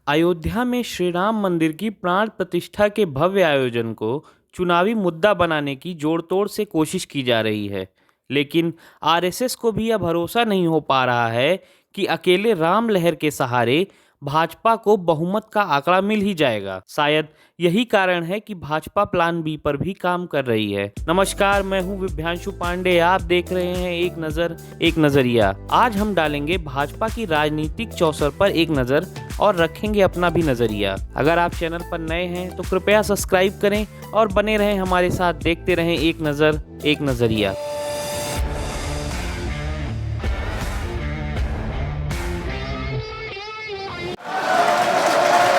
अयोध्या में श्री राम मंदिर की प्राण प्रतिष्ठा के भव्य आयोजन को चुनावी मुद्दा बनाने की जोड़तोड़ से कोशिश की जा रही है। लेकिन आरएसएस को भी यह भरोसा नहीं हो पा रहा है कि अकेले राम लहर के सहारे भाजपा को बहुमत का आंकड़ा मिल ही जाएगा। शायद यही कारण है कि भाजपा प्लान बी पर भी काम कर रही है। नमस्कार, मैं हूं विभ्यांशु पांडे। आप देख रहे हैं एक नजर एक नजरिया। आज हम डालेंगे भाजपा की राजनीतिक चौसर पर एक नजर और रखेंगे अपना भी नजरिया। अगर आप चैनल पर नए हैं तो कृपया सब्सक्राइब करें और बने रहें हमारे साथ, देखते रहें एक नजर एक नजरिया।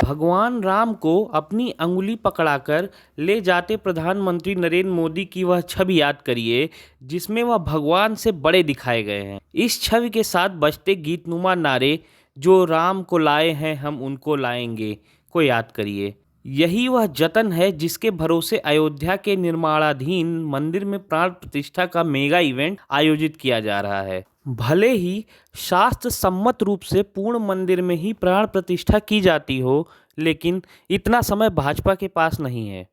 भगवान राम को अपनी अंगुली पकड़ाकर ले जाते प्रधानमंत्री नरेंद्र मोदी की वह छवि याद करिए जिसमें वह भगवान से बड़े दिखाए गए हैं। इस छवि के साथ बजते गीतनुमा नारे, जो राम को लाए हैं हम उनको लाएंगे, को याद करिए। यही वह जतन है जिसके भरोसे अयोध्या के निर्माणाधीन मंदिर में प्राण प्रतिष्ठा का मेगा इवेंट आयोजित किया जा रहा है। भले ही शास्त्र सम्मत रूप से पूर्ण मंदिर में ही प्राण प्रतिष्ठा की जाती हो, लेकिन इतना समय भाजपा के पास नहीं है।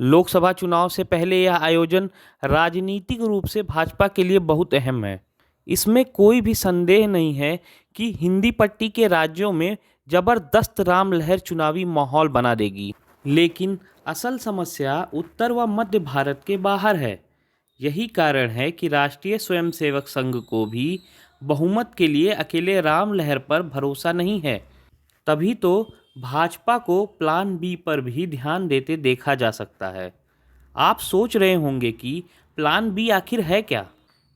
लोकसभा चुनाव से पहले यह आयोजन राजनीतिक रूप से भाजपा के लिए बहुत अहम है। इसमें कोई भी संदेह नहीं है कि हिंदी पट्टी के राज्यों में जबरदस्त राम लहर चुनावी माहौल बना देगी। लेकिन असल समस्या उत्तर व मध्य भारत के बाहर है। यही कारण है कि राष्ट्रीय स्वयंसेवक संघ को भी बहुमत के लिए अकेले राम लहर पर भरोसा नहीं है। तभी तो भाजपा को प्लान बी पर भी ध्यान देते देखा जा सकता है। आप सोच रहे होंगे कि प्लान बी आखिर है क्या?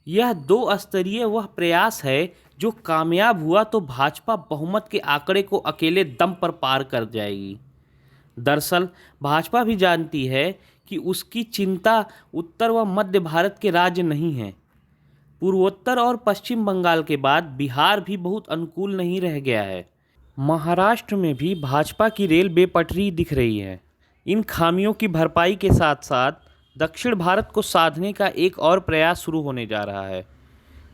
यह दो स्तरीय वह प्रयास है जो कामयाब हुआ तो भाजपा बहुमत के आंकड़े को अकेले दम पर पार कर जाएगी। दरअसल भाजपा भी जानती है कि उसकी चिंता उत्तर व मध्य भारत के राज्य नहीं है। पूर्वोत्तर और पश्चिम बंगाल के बाद बिहार भी बहुत अनुकूल नहीं रह गया है। महाराष्ट्र में भी भाजपा की रेल बेपटरी दिख रही है। इन खामियों की भरपाई के साथ साथ दक्षिण भारत को साधने का एक और प्रयास शुरू होने जा रहा है।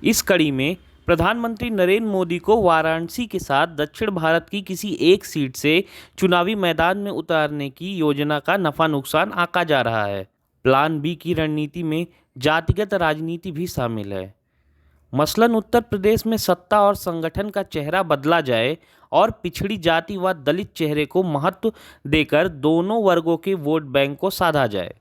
इस कड़ी में प्रधानमंत्री नरेंद्र मोदी को वाराणसी के साथ दक्षिण भारत की किसी एक सीट से चुनावी मैदान में उतारने की योजना का नफा नुकसान आंका जा रहा है। प्लान बी की रणनीति में जातिगत राजनीति भी शामिल है। मसलन उत्तर प्रदेश में सत्ता और संगठन का चेहरा बदला जाए और पिछड़ी जाति व दलित चेहरे को महत्व देकर दोनों वर्गों के वोट बैंक को साधा जाए।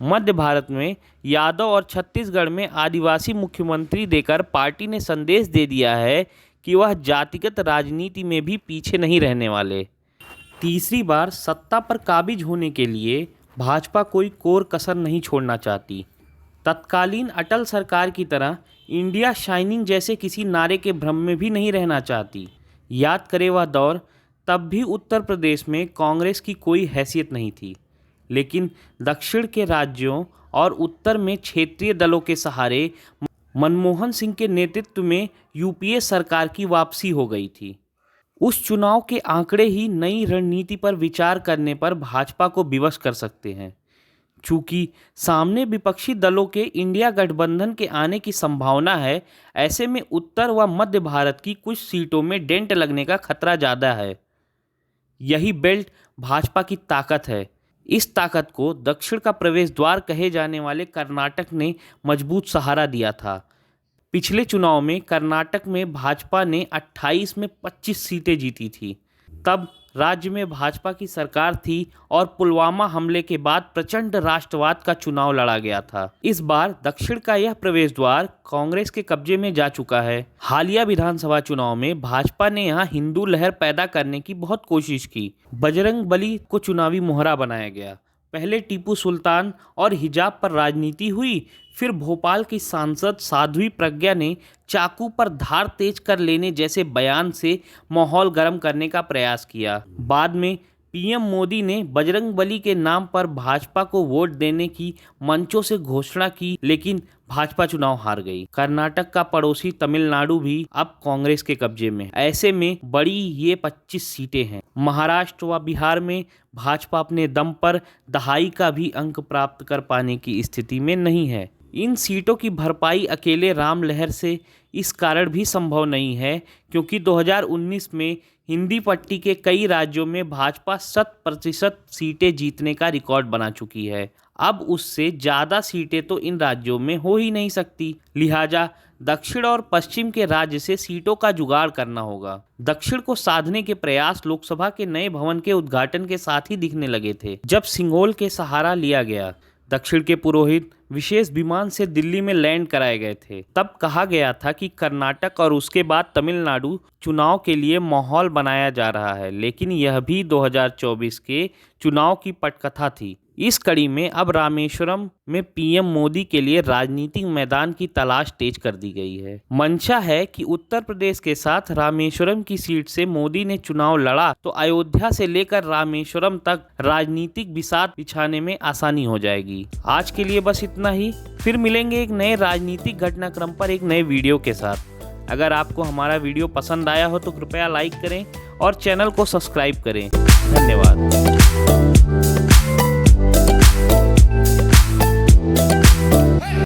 मध्य भारत में यादव और छत्तीसगढ़ में आदिवासी मुख्यमंत्री देकर पार्टी ने संदेश दे दिया है कि वह जातिगत राजनीति में भी पीछे नहीं रहने वाले। तीसरी बार सत्ता पर काबिज होने के लिए भाजपा कोई कोर कसर नहीं छोड़ना चाहती। तत्कालीन अटल सरकार की तरह इंडिया शाइनिंग जैसे किसी नारे के भ्रम में भी नहीं रहना चाहती। याद करें वह दौर, तब भी उत्तर प्रदेश में कांग्रेस की कोई हैसियत नहीं थी, लेकिन दक्षिण के राज्यों और उत्तर में क्षेत्रीय दलों के सहारे मनमोहन सिंह के नेतृत्व में यूपीए सरकार की वापसी हो गई थी। उस चुनाव के आंकड़े ही नई रणनीति पर विचार करने पर भाजपा को विवश कर सकते हैं। चूंकि सामने विपक्षी दलों के इंडिया गठबंधन के आने की संभावना है, ऐसे में उत्तर व मध्य भारत की कुछ सीटों में डेंट लगने का खतरा ज़्यादा है। यही बेल्ट भाजपा की ताकत है। इस ताकत को दक्षिण का प्रवेश द्वार कहे जाने वाले कर्नाटक ने मजबूत सहारा दिया था। पिछले चुनाव में कर्नाटक में भाजपा ने 28 में 25 सीटें जीती थी। तब राज्य में भाजपा की सरकार थी और पुलवामा हमले के बाद प्रचंड राष्ट्रवाद का चुनाव लड़ा गया था। इस बार दक्षिण का यह प्रवेश द्वार कांग्रेस के कब्जे में जा चुका है। हालिया विधानसभा चुनाव में भाजपा ने यहां हिंदू लहर पैदा करने की बहुत कोशिश की। बजरंग बली को चुनावी मोहरा बनाया गया। पहले टीपू सुल्तान और हिजाब पर राजनीति हुई, फिर भोपाल की सांसद साध्वी प्रज्ञा ने चाकू पर धार तेज कर लेने जैसे बयान से माहौल गर्म करने का प्रयास किया। बाद में पीएम मोदी ने बजरंग बली के नाम पर भाजपा को वोट देने की मंचों से घोषणा की, लेकिन भाजपा चुनाव हार गई। कर्नाटक का पड़ोसी तमिलनाडु भी अब कांग्रेस के कब्जे में। ऐसे में बड़ी ये 25 सीटें हैं। महाराष्ट्र व बिहार में भाजपा अपने दम पर दहाई का भी अंक प्राप्त कर पाने की स्थिति में नहीं है। इन सीटों की भरपाई अकेले राम लहर से इस कारण भी संभव नहीं है क्योंकि 2019 में हिंदी पट्टी के कई राज्यों में भाजपा 100% सीटें जीतने का रिकॉर्ड बना चुकी है। अब उससे ज़्यादा सीटें तो इन राज्यों में हो ही नहीं सकती। लिहाजा दक्षिण और पश्चिम के राज्य से सीटों का जुगाड़ करना होगा। दक्षिण को साधने के प्रयास लोकसभा के नए भवन के उद्घाटन के साथ ही दिखने लगे थे, जब सिंघोल के सहारा लिया गया। दक्षिण के पुरोहित विशेष विमान से दिल्ली में लैंड कराए गए थे। तब कहा गया था कि कर्नाटक और उसके बाद तमिलनाडु चुनाव के लिए माहौल बनाया जा रहा है, लेकिन यह भी 2024 के चुनाव की पटकथा थी। इस कड़ी में अब रामेश्वरम में पीएम मोदी के लिए राजनीतिक मैदान की तलाश तेज कर दी गई है। मंशा है कि उत्तर प्रदेश के साथ रामेश्वरम की सीट से मोदी ने चुनाव लड़ा तो अयोध्या से लेकर रामेश्वरम तक राजनीतिक बिसात बिछाने में आसानी हो जाएगी। आज के लिए बस इतना ही। फिर मिलेंगे एक नए राजनीतिक घटनाक्रम पर एक नए वीडियो के साथ। अगर आपको हमारा वीडियो पसंद आया हो तो कृपया लाइक करें और चैनल को सब्सक्राइब करें। धन्यवाद।